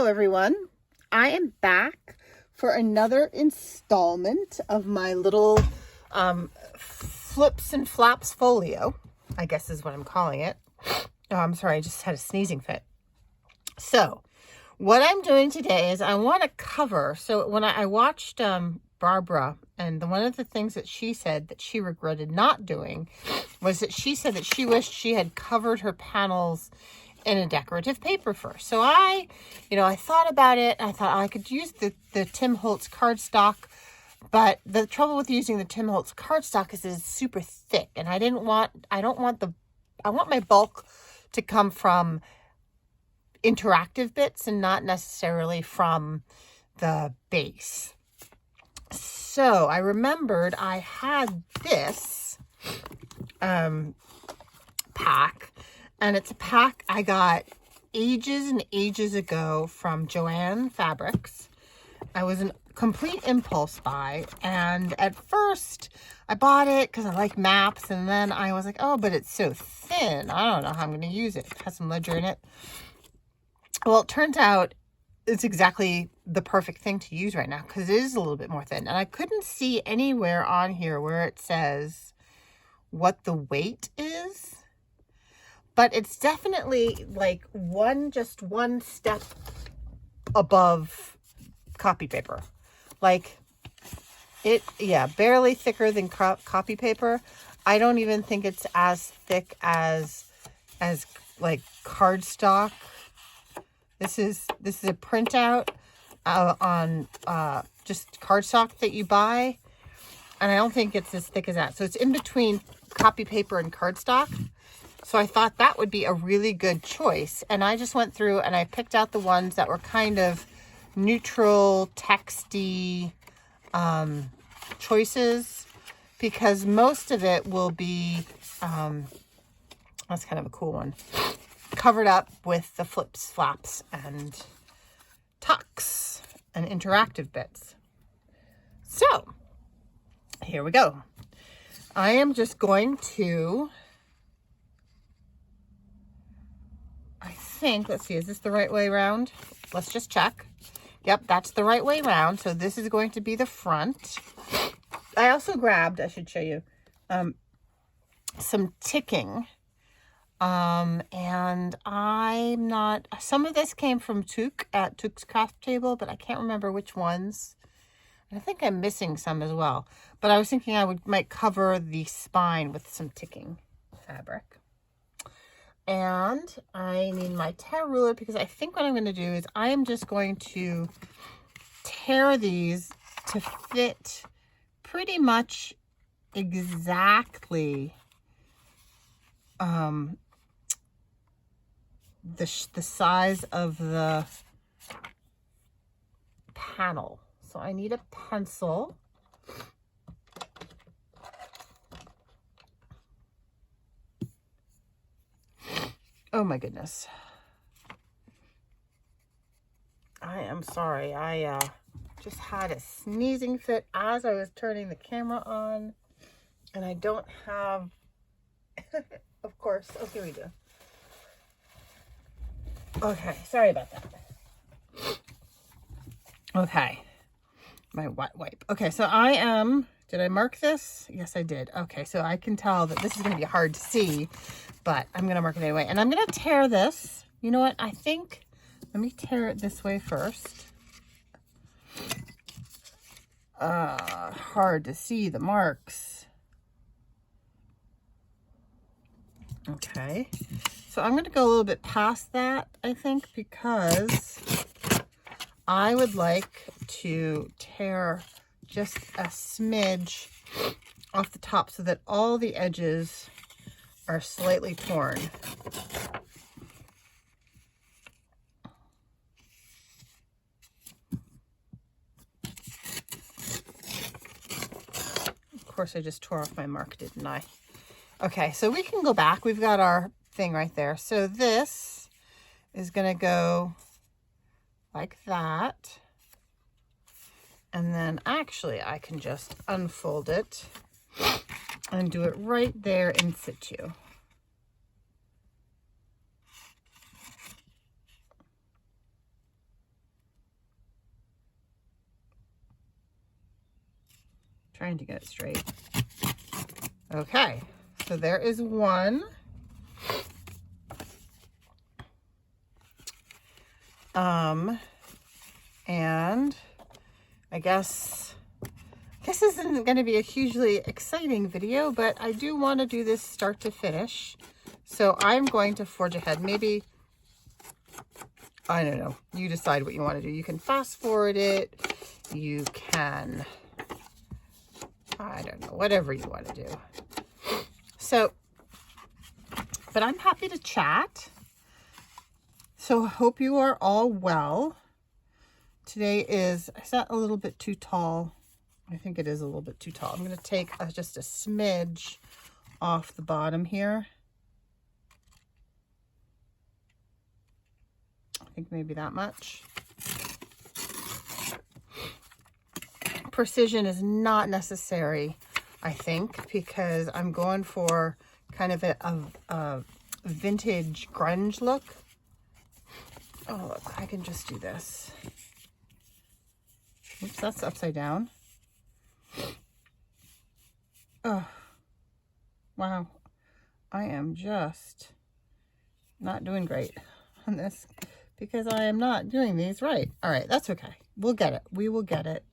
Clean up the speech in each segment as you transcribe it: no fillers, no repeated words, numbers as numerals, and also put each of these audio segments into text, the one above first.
Hello everyone, I am back for another installment of my little Flips and Flaps Folio, I guess is what I'm calling it. Oh, I'm sorry, I just had a sneezing fit. So what I'm doing today is I want to cover, so when I watched Barbara, and one of the things that she said that she regretted not doing was that she said that she wished she had covered her panels in a decorative paper first. So I thought about it. I thought I could use the Tim Holtz cardstock, but the trouble with using the Tim Holtz cardstock is it's super thick, and I want my bulk to come from interactive bits and not necessarily from the base. So I remembered I had this pack, and it's a pack I got ages and ages ago from Joann Fabrics. I was a complete impulse buy, and at first I bought it because I like maps, and then I was like, oh, but it's so thin. I don't know how I'm going to use it. It has some ledger in it. Well, it turns out it's exactly the perfect thing to use right now because it is a little bit more thin. And I couldn't see anywhere on here where it says what the weight is. But it's definitely like just one step above copy paper. Like barely thicker than copy paper. I don't even think it's as thick as like cardstock. This is a printout on just cardstock that you buy, and I don't think it's as thick as that. So it's in between copy paper and cardstock. So I thought that would be a really good choice. And I just went through and I picked out the ones that were kind of neutral, texty choices, because most of it will be, that's kind of a cool one, covered up with the flips, flaps, and tucks and interactive bits. So here we go. I am just going to, let's see, is this the right way around? Let's just check. Yep, that's the right way around. So this is going to be the front. I also grabbed, I should show you, some ticking. And some of this came from Took at Took's Craft Table, but I can't remember which ones. I think I'm missing some as well. But I was thinking I might cover the spine with some ticking fabric. And I need my tear ruler, because I think what I'm going to do is I am just going to tear these to fit pretty much exactly the size of the panel. So I need a pencil. Oh my goodness. I am sorry. I just had a sneezing fit as I was turning the camera on, and I don't have, of course. Oh, here we go. Okay, sorry about that. Okay, my wet wipe. Okay, so did I mark this? Yes, I did. Okay, so I can tell that this is going to be hard to see, but I'm going to mark it anyway. And I'm going to tear this. You know what? Let me tear it this way first. Hard to see the marks. Okay. So I'm going to go a little bit past that, I think, because I would like to tear just a smidge off the top so that all the edges are slightly torn. Of course, I just tore off my mark, didn't I? Okay, so we can go back. We've got our thing right there. So this is going to go like that. And then actually I can just unfold it and do it right there in situ. Trying to get it straight. Okay, so there is one. And I guess this isn't going to be a hugely exciting video, but I do want to do this start to finish. So I'm going to forge ahead. Maybe, I don't know, you decide what you want to do. You can fast forward it. You can, I don't know, whatever you want to do. So, but I'm happy to chat. So I hope you are all well. Today is that a little bit too tall? I think it is a little bit too tall. I'm going to take just a smidge off the bottom here. I think maybe that much. Precision is not necessary, I think, because I'm going for kind of a vintage grunge look. Oh, look, I can just do this. Oops, that's upside down. Oh, wow. I am just not doing great on this because I am not doing these right. All right, that's okay. We'll get it. We will get it.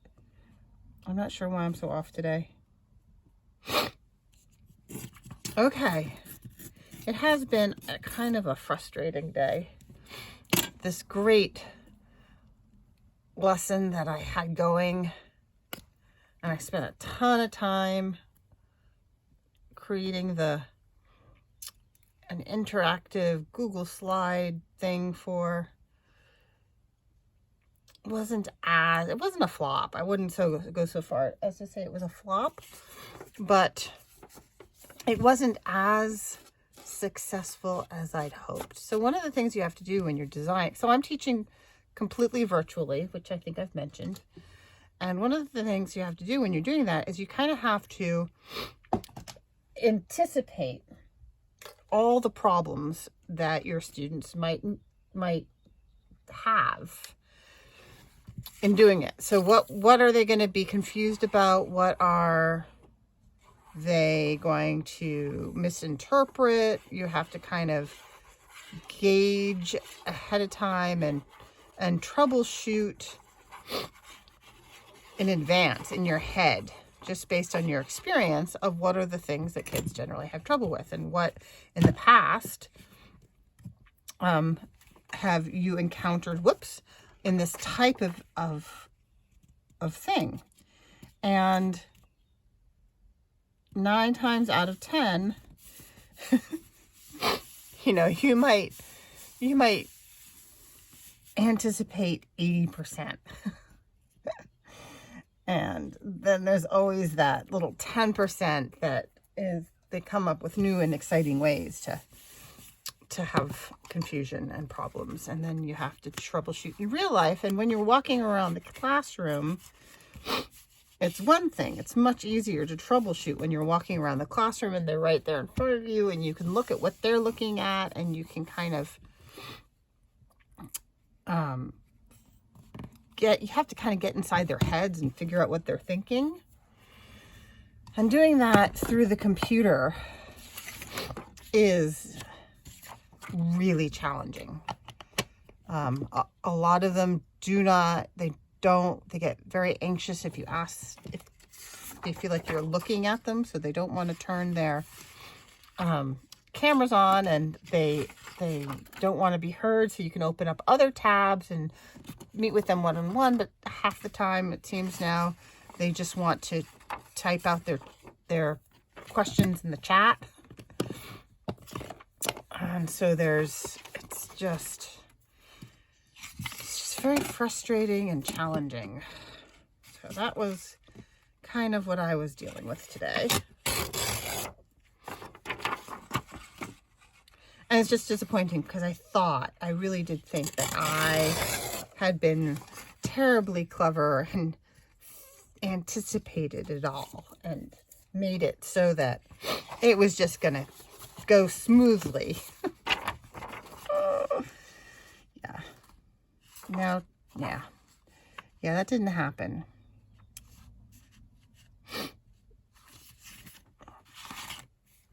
I'm not sure why I'm so off today. Okay. It has been a kind of a frustrating day. This great lesson that I had going, and I spent a ton of time creating an interactive Google slide thing for. It wasn't a flop. I wouldn't go so far as to say it was a flop, but it wasn't as successful as I'd hoped. So one of the things you have to do when you're designing, so I'm teaching completely virtually, which I think I've mentioned. And one of the things you have to do when you're doing that is you kind of have to anticipate all the problems that your students might have in doing it. So what are they going to be confused about? What are they going to misinterpret? You have to kind of gauge ahead of time and troubleshoot in advance in your head, just based on your experience of what are the things that kids generally have trouble with, and what in the past have you encountered in this type of thing. And 9 times out of 10, you might anticipate 80%. And then there's always that little 10% that is, they come up with new and exciting ways to have confusion and problems. And then you have to troubleshoot in real life. And when you're walking around the classroom, it's one thing. It's much easier to troubleshoot when you're walking around the classroom and they're right there in front of you, and you can look at what they're looking at, and you can kind of you have to kind of get inside their heads and figure out what they're thinking. And doing that through the computer is really challenging. A lot of them they get very anxious if you ask, if they feel like you're looking at them, so they don't want to turn their cameras on, and they don't want to be heard, so you can open up other tabs and meet with them one-on-one. But half the time, it seems now, they just want to type out their questions in the chat. And so it's just very frustrating and challenging. So that was kind of what I was dealing with today. And it's just disappointing because I really did think that I had been terribly clever and anticipated it all and made it so that it was just going to go smoothly. Yeah, that didn't happen.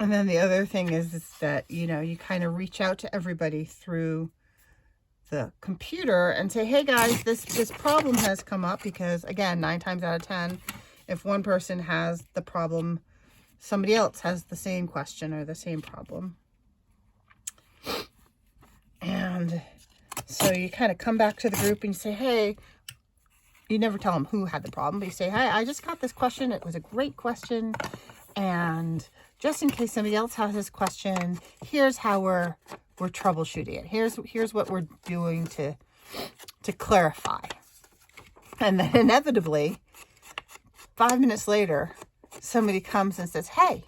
And then the other thing is that, you know, you kind of reach out to everybody through the computer and say, hey guys, this problem has come up, because again, 9 times out of 10, if one person has the problem, somebody else has the same question or the same problem. And so you kind of come back to the group and you say, hey, you never tell them who had the problem, but you say, hey, I just got this question. It was a great question. And just in case somebody else has this question, here's how we're troubleshooting it. Here's what we're doing to clarify. And then inevitably, 5 minutes later, somebody comes and says, hey,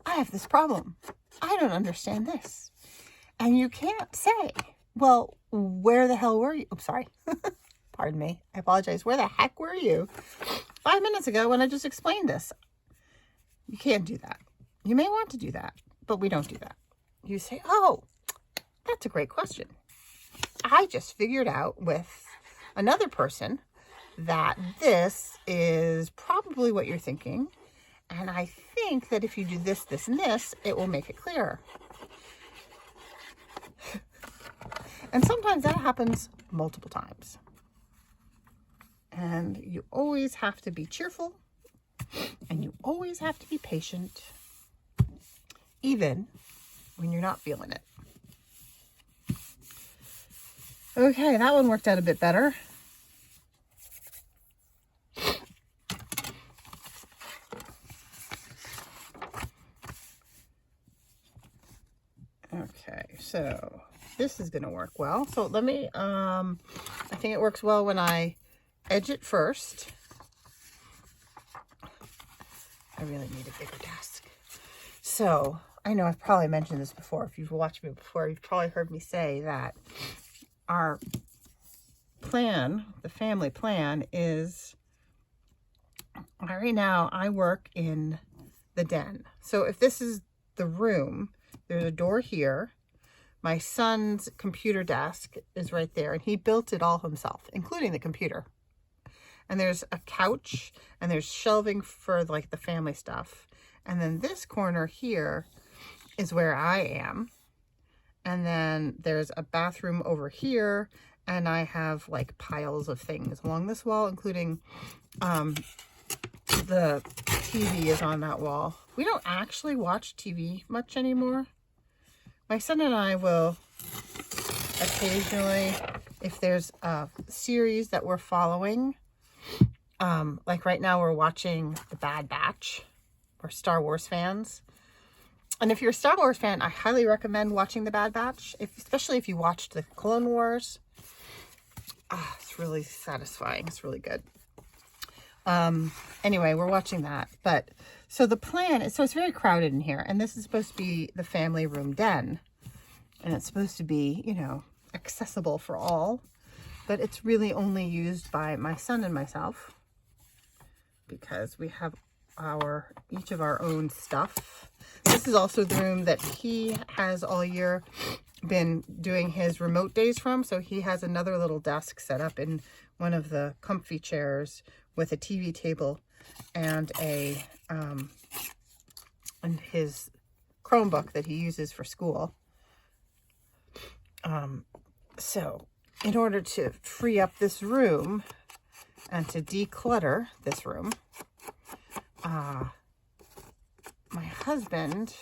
I have this problem. I don't understand this. And you can't say, well, where the hell were you? I'm sorry. Pardon me. I apologize. Where the heck were you 5 minutes ago when I just explained this? You can't do that. You may want to do that, but we don't do that. You say, oh, that's a great question. I just figured out with another person that this is probably what you're thinking. And I think that if you do this, this, and this, it will make it clearer. And sometimes that happens multiple times. And you always have to be cheerful, and you always have to be patient, even when you're not feeling it. Okay, that one worked out a bit better. Okay, so this is going to work well. So let me, I think it works well when I edge it first. I really need a bigger desk. So I know I've probably mentioned this before. If you've watched me before, you've probably heard me say that our plan, the family plan, is right now I work in the den. So if this is the room, there's a door here. My son's computer desk is right there, and he built it all himself, including the computer. And there's a couch, and there's shelving for like the family stuff. And then this corner here is where I am. And then there's a bathroom over here, and I have like piles of things along this wall, including the TV is on that wall. We don't actually watch TV much anymore. My son and I will occasionally, if there's a series that we're following, like right now we're watching The Bad Batch. We're Star Wars fans. And if you're a Star Wars fan, I highly recommend watching The Bad Batch, especially if you watched the Clone Wars. It's really satisfying. It's really good. Anyway, we're watching that. But so the plan is, so it's very crowded in here, and this is supposed to be the family room den, and it's supposed to be, you know, accessible for all, but it's really only used by my son and myself because we have each of our own stuff. This is also the room that he has all year been doing his remote days from. So he has another little desk set up in one of the comfy chairs with a TV table and and his Chromebook that he uses for school. So in order to free up this room and to declutter this room, my husband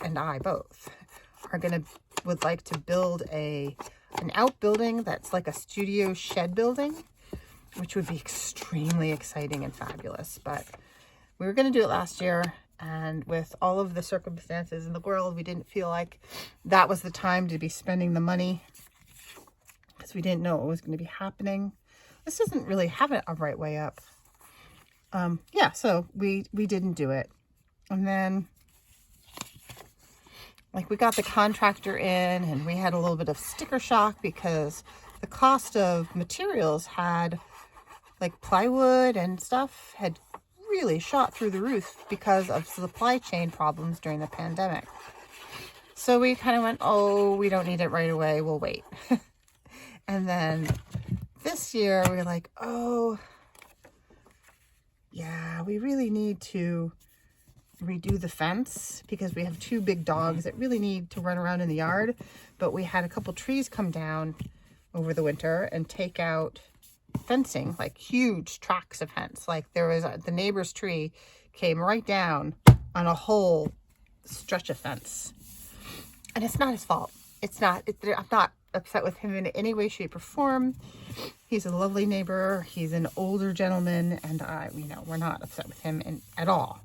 and I both would like to build an outbuilding that's like a studio shed building, which would be extremely exciting and fabulous. But we were going to do it last year, and with all of the circumstances in the world, we didn't feel like that was the time to be spending the money because we didn't know what was going to be happening. This doesn't really have it a right way up. Yeah, so we didn't do it. And then like we got the contractor in, and we had a little bit of sticker shock because the cost of materials had, like plywood and stuff, had really shot through the roof because of supply chain problems during the pandemic. So we kind of went, oh, we don't need it right away, we'll wait. And then this year we were like, oh yeah, we really need to redo the fence because we have 2 big dogs that really need to run around in the yard. But we had a couple trees come down over the winter and take out fencing, like huge tracts of fence. Like there was the neighbor's tree came right down on a whole stretch of fence. And it's not his fault. I'm not upset with him in any way, shape, or form. He's a lovely neighbor. He's an older gentleman, and we're not upset with him at all.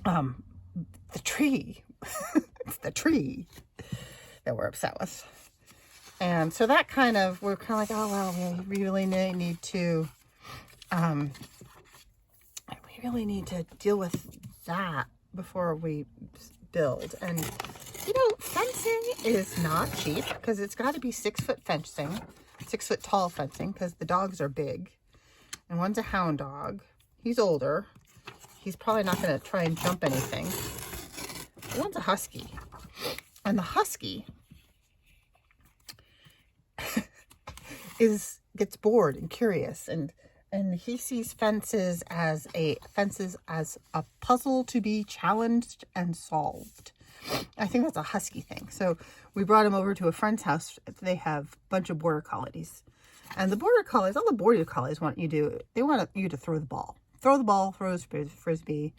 The tree, it's the tree that we're upset with. And so that we're kind of like, oh, well, we really need to, deal with that before we build. And, fencing is not cheap because it's got to be 6-foot fencing, 6-foot tall fencing, because the dogs are big. And one's a hound dog. He's older. He's probably not going to try and jump anything. One's a husky. And the husky gets bored and curious, and he sees fences as a puzzle to be challenged and solved. I think that's a husky thing. So we brought him over to a friend's house. They have a bunch of border collies, and all the border collies want you to throw the ball, throw the frisbee,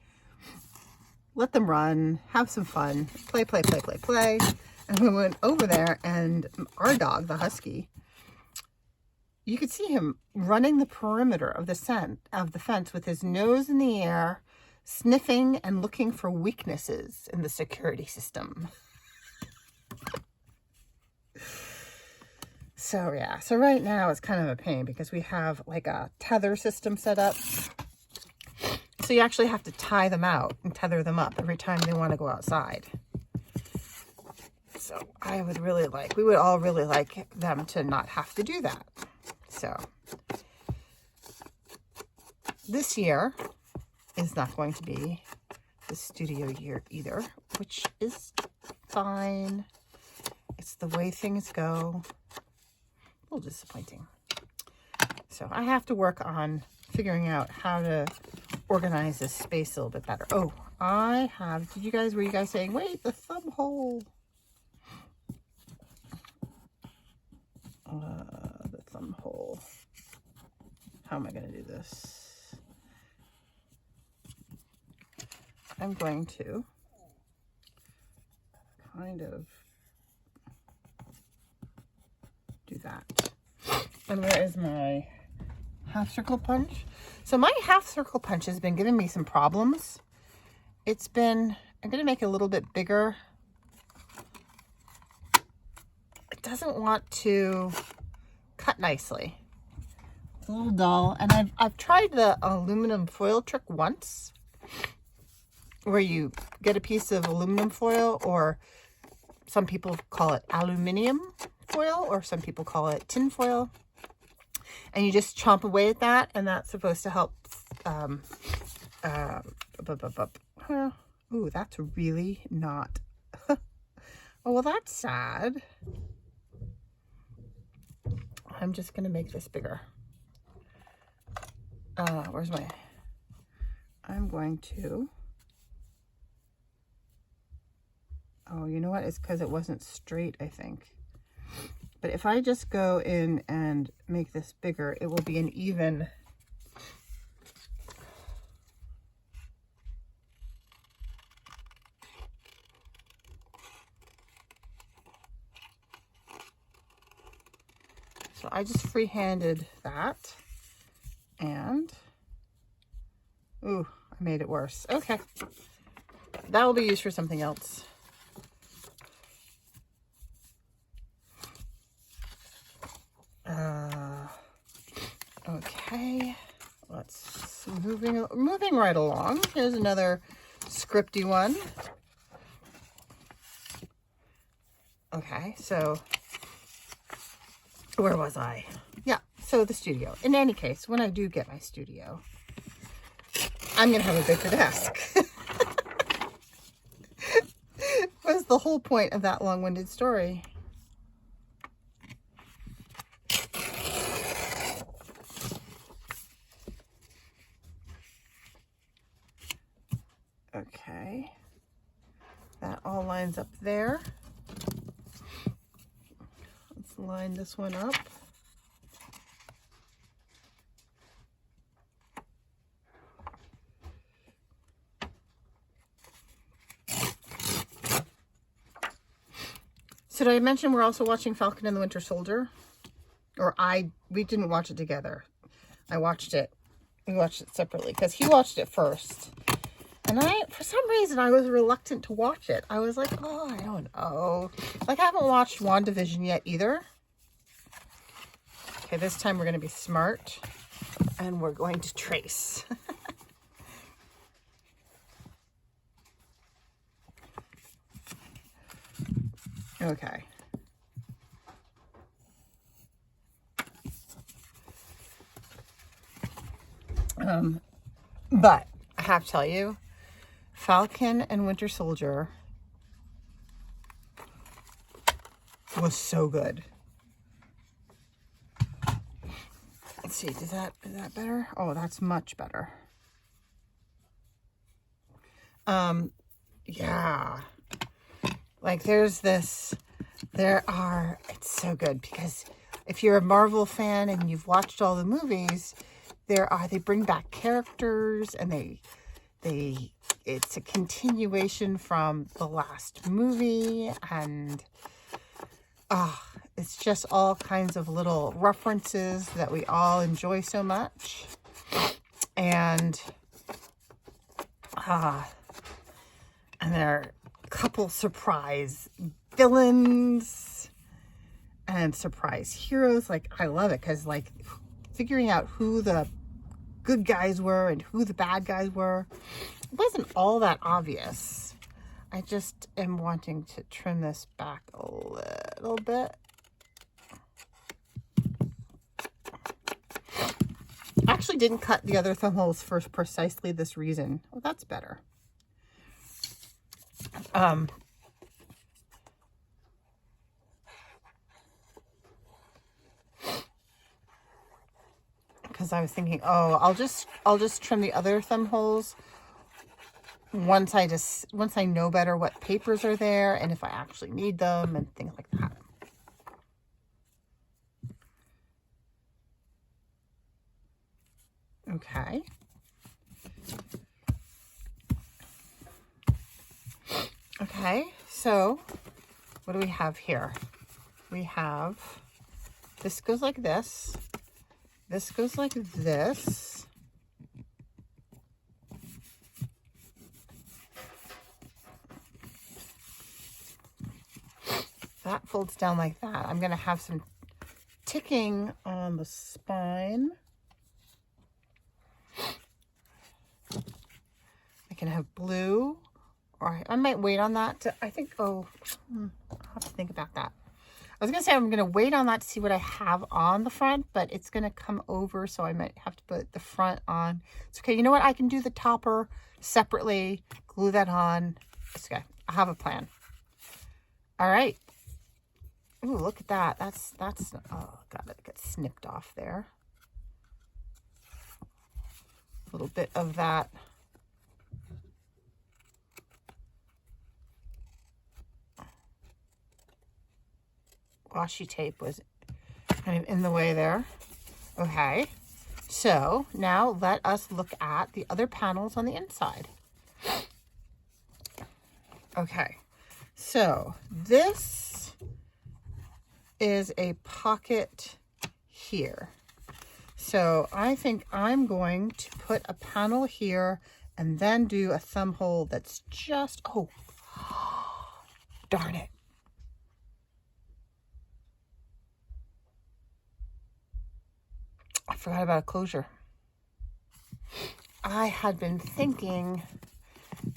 let them run, have some fun, play. And we went over there, and our dog, the husky, you could see him running the perimeter of the fence with his nose in the air, sniffing and looking for weaknesses in the security system. So right now it's kind of a pain because we have like a tether system set up. So you actually have to tie them out and tether them up every time they want to go outside. So we would all really like them to not have to do that. So this year is not going to be the studio year either, which is fine. It's the way things go. A little disappointing. So I have to work on figuring out how to organize this space a little bit better. Oh, were you guys saying, wait, the thumb hole? The thumb hole. How am I going to do this? I'm going to kind of do that. And where is my half circle punch? So my half circle punch has been giving me some problems. I'm going to make it a little bit bigger. It doesn't want to cut nicely. It's a little dull. And I've tried the aluminum foil trick once, where you get a piece of aluminum foil, or some people call it aluminium foil, or some people call it tin foil, and you just chomp away at that, and that's supposed to help. Ooh, that's really not. Oh, well, that's sad. I'm just gonna make this bigger. I'm going to. Oh, you know what? It's because it wasn't straight, I think. But if I just go in and make this bigger, it will be an even. So I just free-handed that, and, ooh, I made it worse. Okay. That will be used for something else. Okay, let's moving right along. Here's another scripty one. Okay, so where was I? Yeah, so the studio. In any case, when I do get my studio, I'm gonna have a bigger desk. What's the whole point of that long-winded story? Okay. That all lines up there. Let's line this one up. So did I mention we're also watching Falcon and the Winter Soldier? Or we didn't watch it together. We watched it separately because he watched it first. And for some reason, I was reluctant to watch it. I was like, oh, I don't know. Like, I haven't watched WandaVision yet either. Okay, this time we're going to be smart. And we're going to trace. Okay. But I have to tell you, Falcon and Winter Soldier was so good. Let's see, is that better? Oh, that's much better. Yeah. Like it's so good because if you're a Marvel fan and you've watched all the movies, they bring back characters and it's a continuation from the last movie, and it's just all kinds of little references that we all enjoy so much. And there are a couple surprise villains and surprise heroes. Like, I love it because, like, figuring out who the good guys were and who the bad guys were, it wasn't all that obvious. I just am wanting to trim this back a little bit. I actually didn't cut the other thumb holes for precisely this reason. Oh, that's better. Because I was thinking, oh, I'll just trim the other thumb holes once I know better what papers are there and if I actually need them and things like that. Okay. Okay, so what do we have here? We have, this goes like this. This goes like this. That folds down like that. I'm going to have some ticking on the spine. I can have blue, or I might wait on that to, I'll have to think about that. I was going to say I'm going to wait on that to see what I have on the front, but it's going to come over, so I might have to put the front on. It's okay. You know what? I can do the topper separately, glue that on. It's okay. I have a plan. All right. Ooh, look at that. That's, oh, God, it got snipped off there. A little bit of that. Washi tape was kind of in the way there. Okay, so now let us look at the other panels on the inside. Okay, so this is a pocket here. So I think I'm going to put a panel here and then do a thumb hole that's just, oh, darn it. I forgot about a closure. I had been thinking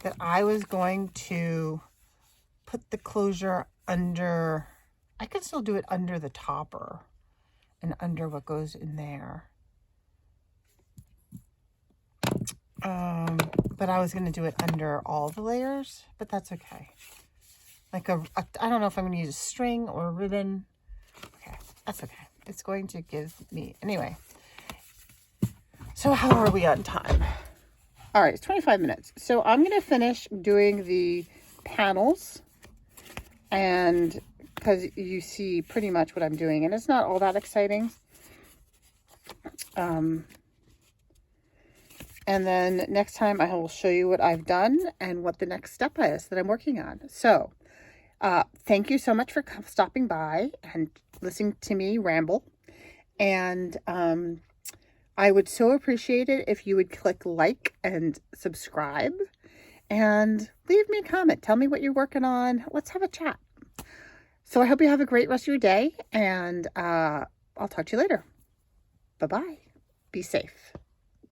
that I was going to put the closure under, I could still do it under the topper and under what goes in there. But I was going to do it under all the layers, but that's okay. Like I don't know if I'm going to use a string or a ribbon. Okay, that's okay. It's going to give me, anyway. So how are we on time? All right, it's 25 minutes. So I'm going to finish doing the panels, and because you see pretty much what I'm doing, and it's not all that exciting. And then next time I will show you what I've done and what the next step is that I'm working on. So thank you so much for stopping by and listening to me ramble. And I would so appreciate it if you would click like and subscribe and leave me a comment. Tell me what you're working on. Let's have a chat. So I hope you have a great rest of your day, and I'll talk to you later. Bye-bye. Be safe.